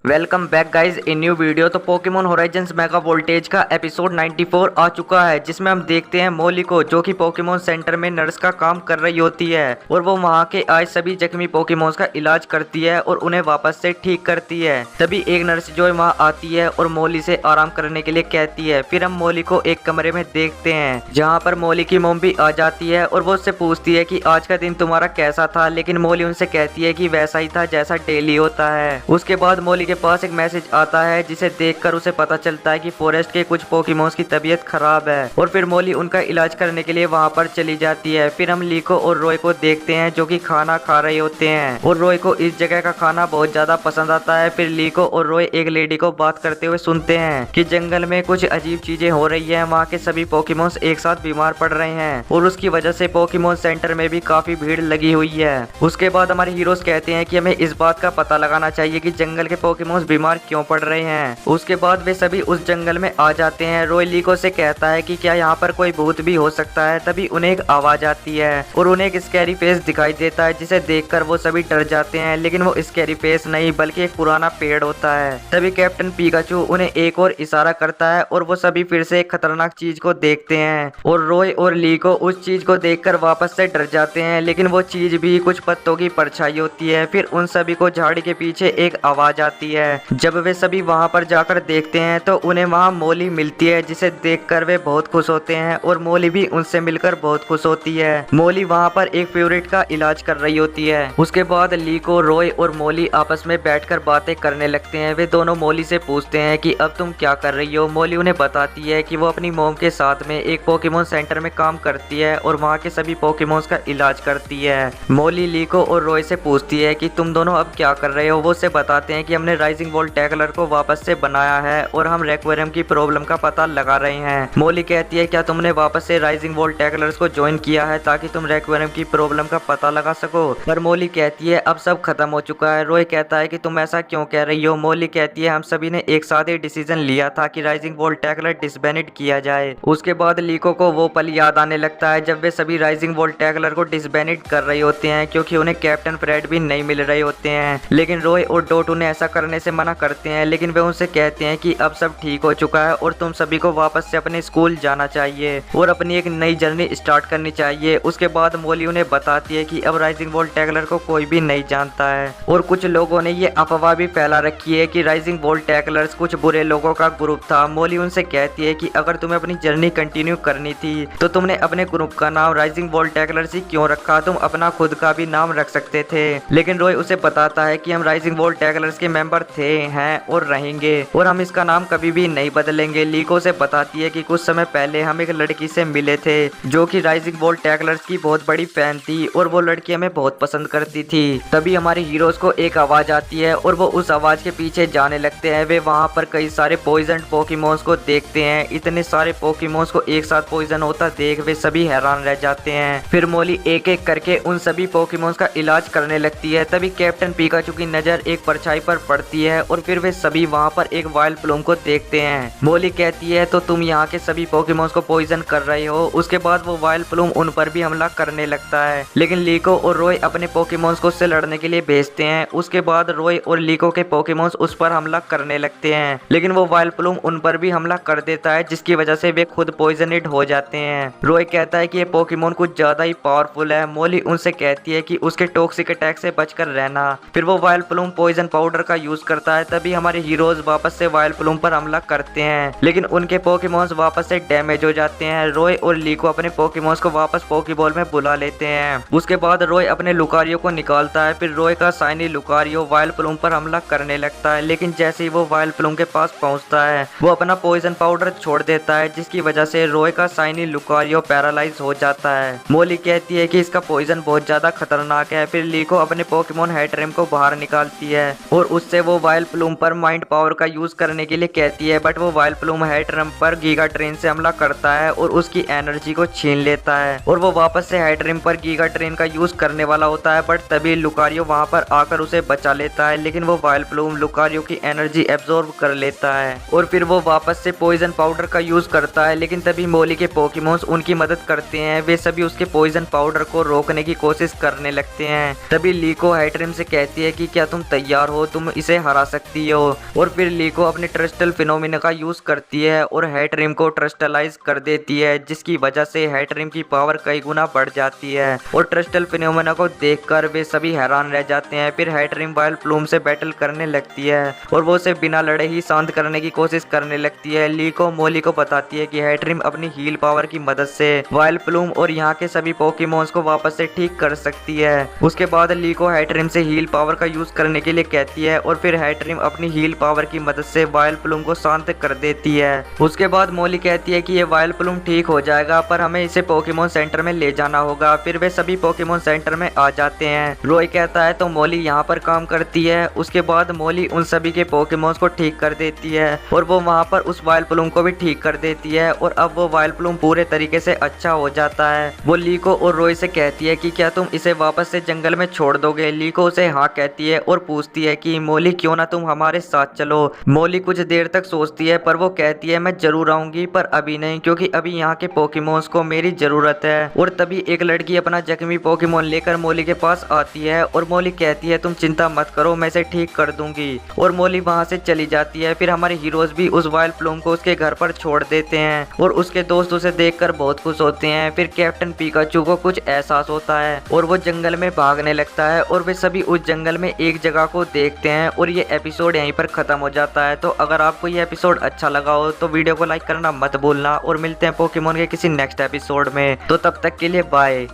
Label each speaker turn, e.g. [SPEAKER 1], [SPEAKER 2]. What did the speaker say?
[SPEAKER 1] Welcome back guys in new video. तो Pokemon Horizons mega voltage का episode 94 आ चुका है, जिसमें हम देखते हैं मोली को, जो कि पोकेमोन सेंटर में नर्स का काम कर रही होती है और वो वहां के आए सभी जख्मी पोकेमोन्स का इलाज करती है और उन्हें वापस से ठीक करती है। तभी एक नर्स जो वहां आती है और मोली से आराम करने के लिए कहती है। फिर हम मोली को एक कमरे में देखते हैं जहाँ पर मोली की मोम भी आ जाती है और वो उससे पूछती है कि आज का दिन तुम्हारा कैसा था, लेकिन मोली उनसे कहती है कि वैसा ही था जैसा डेली होता है। उसके बाद मोली के पास एक मैसेज आता है जिसे देखकर उसे पता चलता है कि फॉरेस्ट के कुछ पोकेमोन्स की तबीयत खराब है और फिर मोली उनका इलाज करने के लिए वहां पर चली जाती है। फिर हम लीको और रॉय को देखते हैं जो कि खाना खा रहे होते हैं और रॉय को इस जगह का खाना बहुत ज्यादा पसंद आता है। फिर लीको और रॉय एक लेडी को बात करते हुए सुनते हैं कि जंगल में कुछ अजीब चीजें हो रही है, वहाँ के सभी पोकेमोन्स एक साथ बीमार पड़ रहे हैं और उसकी वजह से पोकेमोन सेंटर में भी काफी भीड़ लगी हुई है। उसके बाद हमारे हीरोज कहते हैं कि हमें इस बात का पता लगाना चाहिए कि जंगल के पोकेमोन्स बीमार क्यों पड़ रहे हैं। उसके बाद वे सभी उस जंगल में आ जाते हैं। रॉय लीको से कहता है कि क्या यहाँ पर कोई भूत भी हो सकता है। तभी उन्हें एक आवाज आती है और उन्हें एक स्कैरी फेस दिखाई देता है, जिसे देखकर वो सभी डर जाते हैं, लेकिन वो स्कैरी फेस नहीं बल्कि एक पुराना पेड़ होता है। तभी कैप्टन पिकाचू उन्हें एक और इशारा करता है और वो सभी फिर से एक खतरनाक चीज को देखते हैं और रॉय और लीको उस चीज को देखकर वापस से डर जाते हैं, लेकिन वो चीज भी कुछ पत्तों की परछाई होती है। फिर उन सभी को झाड़ी के पीछे एक आवाज आती है। जब वे सभी वहां पर जाकर देखते हैं तो उन्हें वहां मोली मिलती है, जिसे देखकर वे बहुत खुश होते हैं और मोली भी उनसे मिलकर बहुत खुश होती है। मोली वहां पर एक फेवरेट का इलाज कर रही होती है। उसके बाद लीको, रॉय और मोली आपस में बैठकर बातें करने लगते हैं। वे दोनों मोली से पूछते हैं कि अब तुम क्या कर रही हो। मोली उन्हें बताती है कि वो अपनी मोम के साथ में एक पोकेमोन सेंटर में काम करती है और वहाँ के सभी पोकेमोन्स का इलाज करती है। मोली लीको और रॉय से पूछती है कि तुम दोनों अब क्या कर रहे हो। वो उसे बताते हैं कि हमने राइजिंग वॉल टैगलर को वापस से बनाया है और हम रेक्वेरियम की प्रॉब्लम का पता लगा रहे हैं। मोली कहती है क्या तुमने वापस से राइजिंग वॉल टैगलर्स को ज्वाइन किया है ताकि तुम रेक्वेरियम की प्रॉब्लम का पता लगा सको। पर मोली कहती है अब सब खत्म हो चुका है। रॉय कहता है कि तुम ऐसा क्यों कह रही हो। मोली कहती है हम सभी ने एक साथ ही डिसीजन लिया था कि राइजिंग वॉल टैगलर डिसबैंड किया जाए। उसके बाद लीको को वो पल याद आने लगता है जब वे सभी राइजिंग वॉल टैगलर को डिसबैंड कर रहे होते हैं, क्योंकि उन्हें कैप्टन फ्रेड भी नहीं मिल रहे होते हैं। लेकिन रॉय और डॉट उन्हें ऐसा करने से मना करते हैं, लेकिन वे उनसे कहते हैं कि अब सब ठीक हो चुका है और तुम सभी को वापस से अपने स्कूल जाना चाहिए और अपनी एक नई जर्नी स्टार्ट करनी चाहिए। उसके बाद मोली उन्हें बताती है कि अब राइजिंग वॉल टैगलर को कोई भी नहीं जानता है और कुछ लोगों ने ये अफवाह भी फैला रखी है कि राइजिंग वॉल टैगलर्स कुछ बुरे लोगों का ग्रुप था। मोली उनसे कहती है कि अगर तुम्हें अपनी जर्नी कंटिन्यू करनी थी तो तुमने अपने ग्रुप का नाम राइजिंग वॉल टैगलर्स ही क्यों रखा, तुम अपना खुद का भी नाम रख सकते थे। लेकिन रॉय उसे बताता है कि हम राइजिंग वॉल टैगलर्स के मेंबर थे, हैं और रहेंगे और हम इसका नाम कभी भी नहीं बदलेंगे। लीको से बताती है कि कुछ समय पहले हम एक लड़की से मिले थे जो कि राइजिंग वॉल टैगलर्स की बहुत बड़ी फैन थी और वो लड़की हमें बहुत पसंद करती थी। तभी हमारे हीरोज को एक आवाज आती है और वो उस आवाज के पीछे जाने लगते हैं। वे वहाँ पर कई सारे पॉइजन पोकेमोन्स को देखते हैं। इतने सारे पोकेमोन्स को एक साथ पॉइजन होता देख वे सभी हैरान रह जाते हैं। फिर मोली एक एक करके उन सभी पोकेमोन्स का इलाज करने लगती है। तभी कैप्टन पिकाचू की नजर एक परछाई पर पड़ती है और फिर वे सभी वहाँ पर एक वाइल्ड प्लूम को देखते हैं। मोली कहती है तो तुम यहाँ के सभी पोकेमोन्स को पॉइजन कर रहे हो। उसके बाद वो वाइल्ड प्लूम उन पर भी हमला करने लगता है, लेकिन लीको और रॉय अपने पोकेमोन्स को उससे लड़ने के लिए भेजते हैं। उसके बाद रॉय और लीको के पोकेमोन्स उस पर हमला करने लगते हैं, लेकिन वो वाइल्ड प्लूम उन पर भी हमला कर देता है, जिसकी वजह से वे खुद पॉइजनेड हो जाते हैं। रॉय कहता है कि ये पोकेमोन कुछ ज्यादा ही पावरफुल है। मोली उनसे कहती है कि उसके टॉक्सिक अटैक से बचकर रहना। फिर वो वाइल्ड प्लूम पॉइजन पाउडर का यूज करता है। तभी हमारे हीरोज वापस से वाइल्ड प्लूम पर हमला करते हैं, लेकिन उनके पोकेमोन्स वापस से डैमेज हो जाते हैं। रॉय और लीको अपने पोकेमोन्स को वापस पोकेबॉल में बुला लेते हैं। उसके बाद रॉय अपने लुकारियो को निकालता है। फिर रॉय का शाइनी लुकारियो वाइल्ड प्लूम पर हमला करने लगता है, लेकिन जैसे ही वो वाइल्ड प्लूम के पास पहुंचता है वो अपना पॉइजन पाउडर छोड़ देता है, जिसकी वजह से रॉय का शाइनी लुकारियो पैरालाइज हो जाता है। मोली कहती है कि इसका पॉइजन बहुत ज्यादा खतरनाक है। फिर लीको अपने पोकेमोन हेटरेम को बाहर निकालती है और उससे वो वाइल्ड प्लूम पर माइंड पावर का यूज करने के लिए कहती है, बट वो वाइल्ड प्लूम हेटरेम पर गीगा ट्रेन से हमला करता है और उसकी एनर्जी को छीन लेता है और वो वापस से हेटरेम पर गीगा ट्रेन का यूज करने वाला होता है, बट तभी लुकारियो वहां पर आकर उसे बचा लेता है, लेकिन वो वाइल्ड प्लूम लुकारियो की एनर्जी एब्जॉर्ब कर लेता है और फिर वो वापस से पॉइजन पाउडर का यूज करता है, लेकिन तभी मोली के पोकेमोन्स उनकी मदद करते हैं। वे सभी उसके पॉइजन पाउडर को रोकने की कोशिश करने लगते हैं। तभी लीको हेटरेम से कहती है कि क्या तुम तैयार हो, तुम इसे इसे हरा सकती हो। और फिर लीको अपने ट्रस्टल फिनोमिना का यूज करती है और हेटरिम को ट्रस्टलाइज कर देती है, जिसकी वजह से हेटरिम की पावर कई गुना बढ़ जाती है। और ट्रस्टल फिनोमिना को देखकर वे सभी हैरान रह जाते हैं। फिर हेटरिम वाइल्ड प्लूम से बैटल करने लगती है और वो उसे बिना लड़े ही शांत करने की कोशिश करने लगती है। लीको मोली को बताती है कि हेटरिम अपनी हील पावर की मदद से वाइल्ड प्लूम और यहाँ के सभी पोकेमॉन्स को वापस से ठीक कर सकती है। उसके बाद लीको हेटरिम से हील पावर का यूज करने के लिए कहती है और फिर हेटरिम अपनी हील पावर की मदद से वाइल्ड प्लूम को शांत कर देती है। उसके बाद मोली कहती है कि ये वाइल्ड प्लूम ठीक हो जाएगा, पर हमें इसे पोकेमॉन सेंटर में ले जाना होगा। फिर वे सभी पोकेमॉन सेंटर में आ जाते हैं। रॉय कहता है तो मोली यहाँ पर काम करती है। उसके बाद मोली उन सभी के पोकेमॉन्स को ठीक कर देती है और वो वहाँ पर उस वाइल्ड प्लूम को भी ठीक कर देती है और अब वो वाइल्ड प्लूम पूरे तरीके से अच्छा हो जाता है। वो लीको और रॉय से कहती है कि क्या तुम इसे वापस से जंगल में छोड़ दोगे। लीको उसे हाँ कहती है और पूछती है कि मोली क्यों ना तुम हमारे साथ चलो। मोली कुछ देर तक सोचती है पर वो कहती है मैं जरूर आऊंगी, पर अभी नहीं, क्योंकि अभी यहाँ के पोकेमॉन्स को मेरी जरूरत है। और तभी एक लड़की अपना जख्मी पोकेमॉन लेकर मोली के पास आती है और मोली कहती है तुम चिंता मत करो, मैं इसे ठीक कर दूंगी। और मोली वहाँ से चली जाती है। फिर हमारे हीरोज भी उस वाइल्ड प्लूम को उसके घर पर छोड़ देते हैं और उसके दोस्त उसे देखकर बहुत खुश होते हैं। फिर कैप्टन पिकाचू को कुछ एहसास होता है और वो जंगल में भागने लगता है और वे सभी उस जंगल में एक जगह को देखते हैं। और ये एपिसोड यहीं पर खत्म हो जाता है। तो अगर आपको ये एपिसोड अच्छा लगा हो तो वीडियो को लाइक करना मत भूलना और मिलते हैं पोकेमॉन के किसी नेक्स्ट एपिसोड में। तो तब तक के लिए बाय।